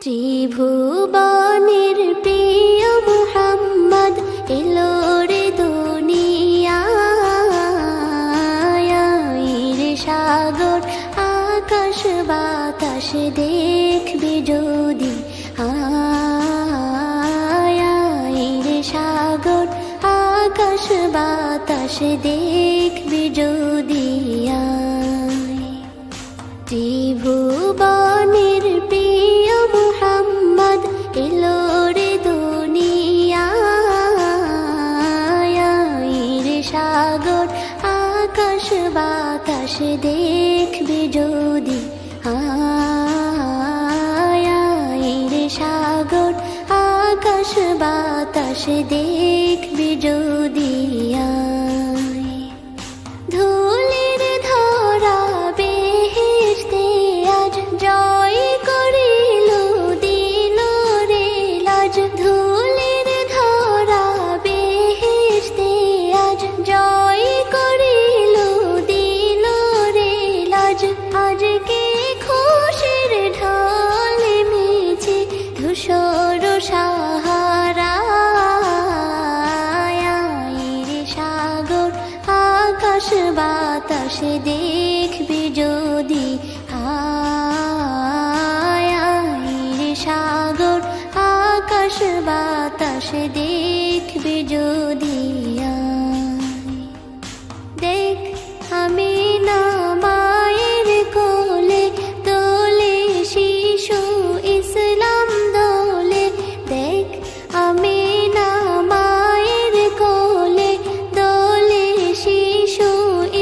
ত্রিভুবনের প্রিয় মুহাম্মদ এলো রে দুনিয়ায় রে সাগর আকাশ বাতাস দেখবি যদি রে সাগর আকাশ বাতাস দেখবি যদি ত্রিভুবনের প্রিয় মুহাম্মদ এলো রে দুনিয়ায় রে সাগর আকাশ বাতাস দেখবি যদি রে সাগর আকাশ বাতাস দেখবি যদি ধুলির ধরা বেহেশতে আজ জয় করিল দিল রে লাজ ধুলির ধরা বেহেশতে আজ জয় করিল দিল রে লাজ আজকে খুশির ঢল মেছে ধূসর সাহারা রে সাগর আকাশ বাতাস দেখবি যদি রে সাগর আকাশ বাতাস দেখবি যদি দেখ আমি না মায়ের কোলে দোলে শিশু ইসলাম দোলে দেখ আমি না মায়ের কোলে দোলে শিশু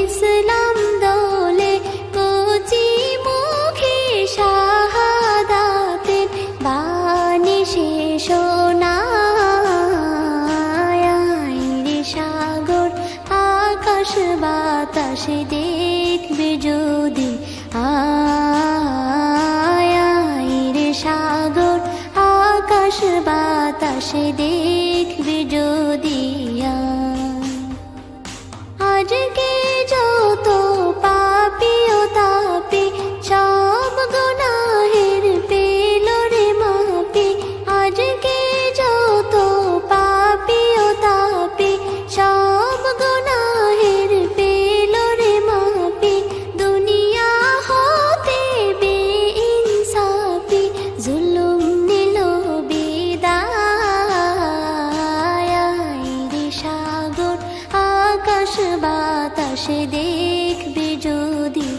ইসলাম দোলে কচি মুখে শাহাদাতের বাণী শেষ রে সাগর আকাশ বাতাস দেখবি যদি রে সাগর আকাশ বাতাস দেখবি যদি আজকে যত পাপী ও তাপী সব গুনাহের পেল রে মাপি আজকে যত পাপী ও তাপী সব গুনাহের পেল রে মাপি দুনিয়া হতে বেইনসাফি জুলুম নিল বিদায় রে সাগর আকাশ বাতাস দেখবি যদি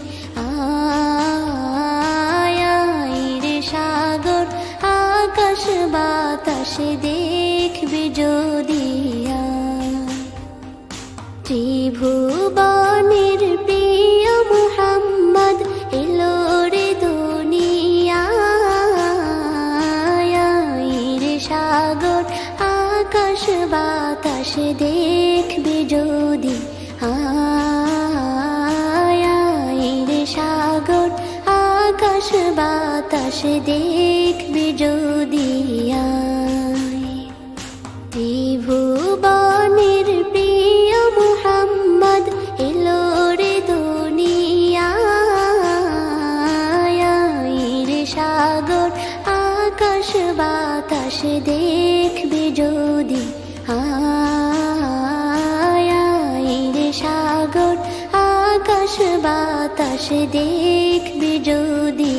রে সাগর আকাশ বাতাস দেখবি যদি ত্রিভুবনের প্রিয় মুহাম্মদ এলো রে দুনিয়ায় রে সাগর আকাশ বাতাস দেখবি যদি রে সাগর আকাশ বাতাস দেখবি যদি ত্রিভুবনের প্রিয় মুহাম্মদ এলো রে দুনিয়ায় রে সাগর আকাশ বাতাস দেখবি যদি রে সাগর আকাশ বাতাস দেখবি যদি